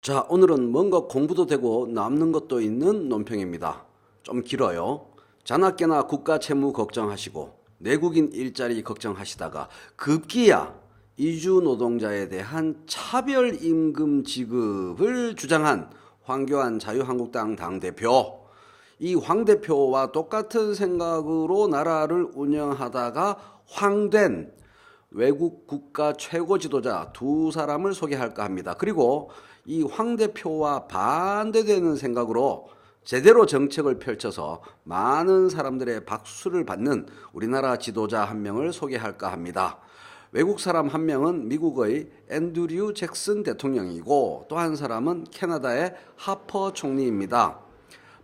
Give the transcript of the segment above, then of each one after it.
자, 오늘은 뭔가 공부도 되고 남는 것도 있는 논평입니다. 좀 길어요. 자나깨나 국가 채무 걱정하시고 내국인 일자리 걱정하시다가 급기야 이주 노동자에 대한 차별 임금 지급을 주장한 황교안 자유한국당 당대표. 이 황 대표와 똑같은 생각으로 나라를 운영하다가 황된 외국 국가 최고 지도자 두 사람을 소개할까 합니다. 그리고 이 황 대표와 반대되는 생각으로 제대로 정책을 펼쳐서 많은 사람들의 박수를 받는 우리나라 지도자 한 명을 소개할까 합니다. 외국 사람 한 명은 미국의 앤드류 잭슨 대통령이고 또 한 사람은 캐나다의 하퍼 총리입니다.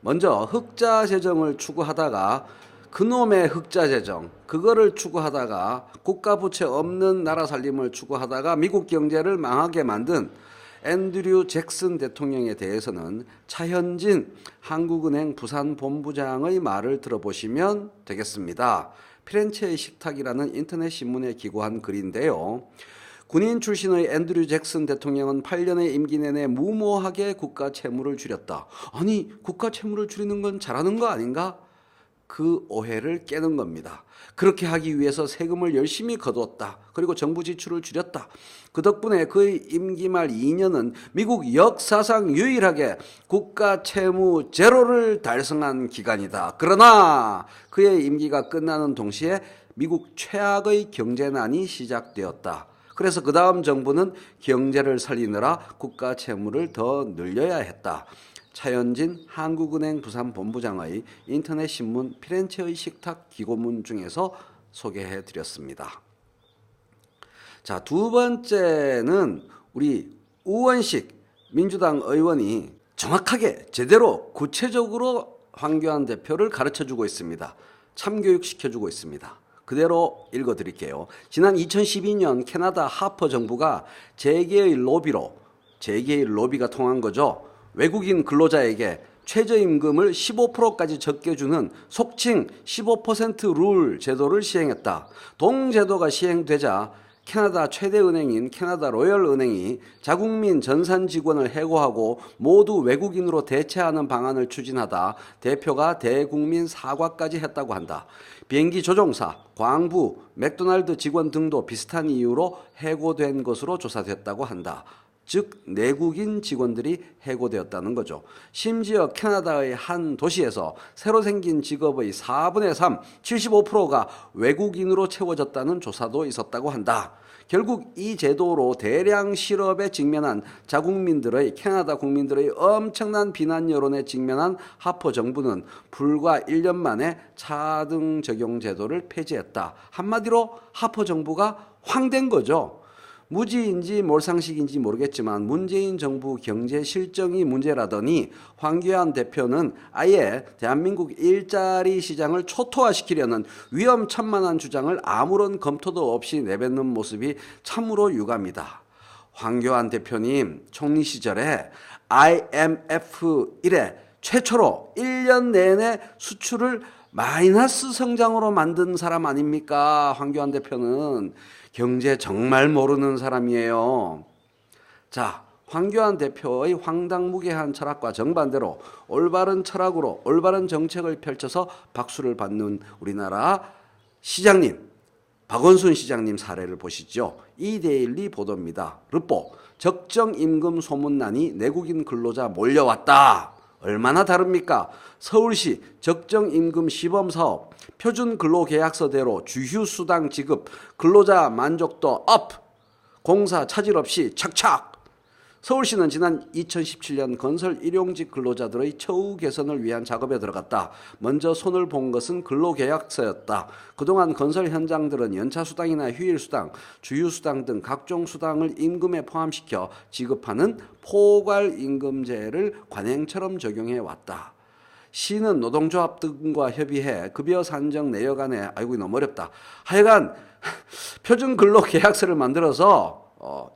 먼저 흑자 재정을 추구하다가 그놈의 흑자 재정, 그거를 추구하다가 국가 부채 없는 나라 살림을 추구하다가 미국 경제를 망하게 만든 앤드류 잭슨 대통령에 대해서는 차현진 한국은행 부산본부장의 말을 들어보시면 되겠습니다. 피렌체의 식탁이라는 인터넷 신문에 기고한 글인데요. 군인 출신의 앤드류 잭슨 대통령은 8년의 임기 내내 무모하게 국가 채무를 줄였다. 아니, 국가 채무를 줄이는 건 잘하는 거 아닌가? 그 오해를 깨는 겁니다. 그렇게 하기 위해서 세금을 열심히 거두었다. 그리고 정부 지출을 줄였다. 그 덕분에 그의 임기 말 2년은 미국 역사상 유일하게 국가 채무 제로를 달성한 기간이다. 그러나 그의 임기가 끝나는 동시에 미국 최악의 경제난이 시작되었다. 그래서 그 다음 정부는 경제를 살리느라 국가 채무를 더 늘려야 했다. 차현진 한국은행 부산본부장의 인터넷 신문 피렌체의 식탁 기고문 중에서 소개해 드렸습니다. 자, 두 번째는 우리 우원식 민주당 의원이 정확하게 제대로 구체적으로 황교안 대표를 가르쳐주고 있습니다. 참교육시켜주고 있습니다. 그대로 읽어드릴게요. 지난 2012년 캐나다 하퍼 정부가 재계의 로비가 통한 거죠. 외국인 근로자에게 최저임금을 15%까지 적게 주는 속칭 15% 룰 제도를 시행했다. 동제도가 시행되자 캐나다 최대 은행인 캐나다 로열 은행이 자국민 전산 직원을 해고하고 모두 외국인으로 대체하는 방안을 추진하다 대표가 대국민 사과까지 했다고 한다. 비행기 조종사, 광부, 맥도날드 직원 등도 비슷한 이유로 해고된 것으로 조사됐다고 한다. 즉 내국인 직원들이 해고되었다는 거죠. 심지어 캐나다의 한 도시에서 새로 생긴 직업의 4분의 3, 75%가 외국인으로 채워졌다는 조사도 있었다고 한다. 결국 이 제도로 대량 실업에 직면한 자국민들의 캐나다 국민들의 엄청난 비난 여론에 직면한 하퍼 정부는 불과 1년 만에 차등 적용 제도를 폐지했다. 한마디로 하퍼 정부가 황된 거죠. 무지인지 몰상식인지 모르겠지만 문재인 정부 경제 실정이 문제라더니 황교안 대표는 아예 대한민국 일자리 시장을 초토화시키려는 위험천만한 주장을 아무런 검토도 없이 내뱉는 모습이 참으로 유감이다. 황교안 대표님 총리 시절에 IMF 이래 최초로 1년 내내 수출을 마이너스 성장으로 만든 사람 아닙니까? 황교안 대표는 경제 정말 모르는 사람이에요. 자, 황교안 대표의 황당무계한 철학과 정반대로 올바른 철학으로 올바른 정책을 펼쳐서 박수를 받는 우리나라 시장님, 박원순 시장님 사례를 보시죠. 이데일리 보도입니다. 르포, 적정임금 소문난이 내국인 근로자 몰려왔다. 얼마나 다릅니까? 서울시 적정임금 시범사업, 표준근로계약서대로 주휴수당 지급, 근로자 만족도 업, 공사 차질 없이 착착. 서울시는 지난 2017년 건설 일용직 근로자들의 처우 개선을 위한 작업에 들어갔다. 먼저 손을 본 것은 근로계약서였다. 그동안 건설 현장들은 연차수당이나 휴일수당, 주휴수당 등 각종 수당을 임금에 포함시켜 지급하는 포괄임금제를 관행처럼 적용해 왔다. 시는 노동조합 등과 협의해 급여 산정 내역안에 아이고 너무 어렵다. 하여간 표준근로계약서를 만들어서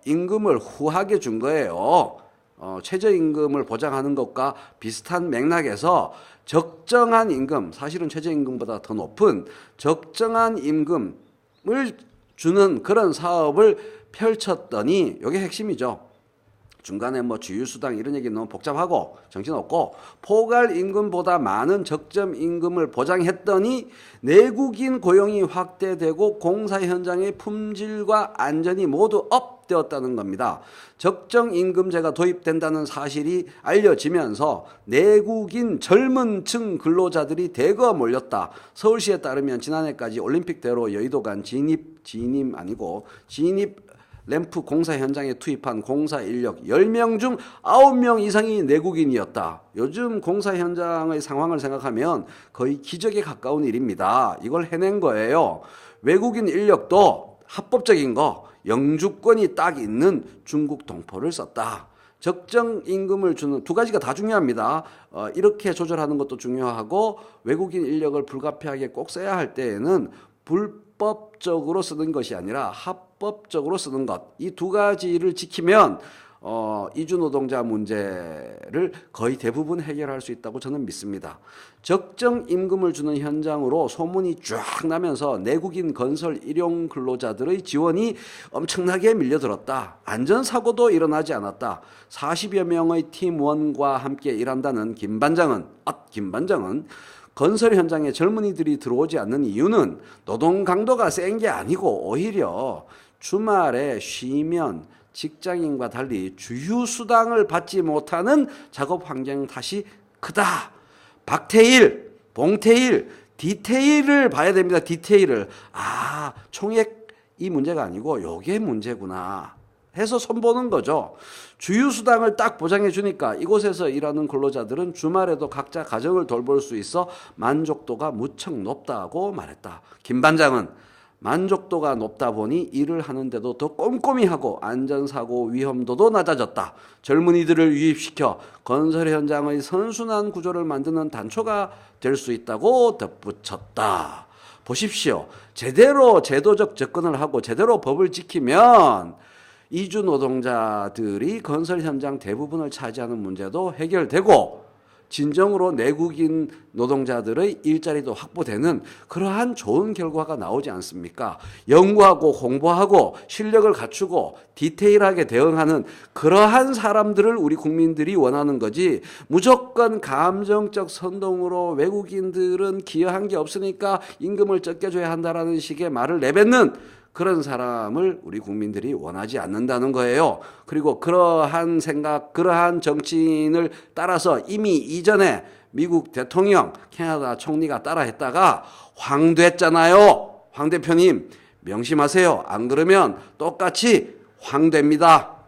임금을 후하게 준 거예요. 최저임금을 보장하는 것과 비슷한 맥락에서 적정한 임금, 사실은 최저임금보다 더 높은 적정한 임금을 주는 그런 사업을 펼쳤더니 이게 핵심이죠. 중간에 뭐 주휴수당 이런 얘기 너무 복잡하고 정신없고 포괄 임금보다 많은 적정 임금을 보장했더니 내국인 고용이 확대되고 공사 현장의 품질과 안전이 모두 업되었다는 겁니다. 적정 임금제가 도입된다는 사실이 알려지면서 내국인 젊은 층 근로자들이 대거 몰렸다. 서울시에 따르면 지난해까지 올림픽대로 여의도 간 진입 램프 공사 현장에 투입한 공사 인력 10명 중 9명 이상이 내국인이었다. 요즘 공사 현장의 상황을 생각하면 거의 기적에 가까운 일입니다. 이걸 해낸 거예요. 외국인 인력도 합법적인 거, 영주권이 딱 있는 중국 동포를 썼다. 적정 임금을 주는 두 가지가 다 중요합니다. 이렇게 조절하는 것도 중요하고 외국인 인력을 불가피하게 꼭 써야 할 때에는 불법적으로 쓰는 것이 아니라 합법적으로 쓰는 것. 이 두 가지를 지키면 이주 노동자 문제를 거의 대부분 해결할 수 있다고 저는 믿습니다. 적정 임금을 주는 현장으로 소문이 쫙 나면서 내국인 건설 일용 근로자들의 지원이 엄청나게 밀려들었다. 안전사고도 일어나지 않았다. 40여 명의 팀원과 함께 일한다는 김 반장은 건설 현장에 젊은이들이 들어오지 않는 이유는 노동 강도가 센 게 아니고 오히려 주말에 쉬면 직장인과 달리 주휴수당을 받지 못하는 작업 환경 탓이 크다. 박테일, 봉테일, 디테일을 봐야 됩니다. 디테일을. 총액 이 문제가 아니고 요게 문제구나 해서 손보는 거죠. 주휴수당을 딱 보장해 주니까 이곳에서 일하는 근로자들은 주말에도 각자 가정을 돌볼 수 있어 만족도가 무척 높다고 말했다. 김 반장은 만족도가 높다 보니 일을 하는데도 더 꼼꼼히 하고 안전사고 위험도도 낮아졌다. 젊은이들을 유입시켜 건설 현장의 선순환 구조를 만드는 단초가 될 수 있다고 덧붙였다. 보십시오. 제대로 제도적 접근을 하고 제대로 법을 지키면 이주 노동자들이 건설 현장 대부분을 차지하는 문제도 해결되고 진정으로 내국인 노동자들의 일자리도 확보되는 그러한 좋은 결과가 나오지 않습니까? 연구하고 공부하고 실력을 갖추고 디테일하게 대응하는 그러한 사람들을 우리 국민들이 원하는 거지 무조건 감정적 선동으로 외국인들은 기여한 게 없으니까 임금을 적게 줘야 한다라는 식의 말을 내뱉는 그런 사람을 우리 국민들이 원하지 않는다는 거예요. 그리고 그러한 생각, 그러한 정치인을 따라서 이미 이전에 미국 대통령, 캐나다 총리가 따라했다가 황됐잖아요. 황 대표님 명심하세요. 안 그러면 똑같이 황됩니다.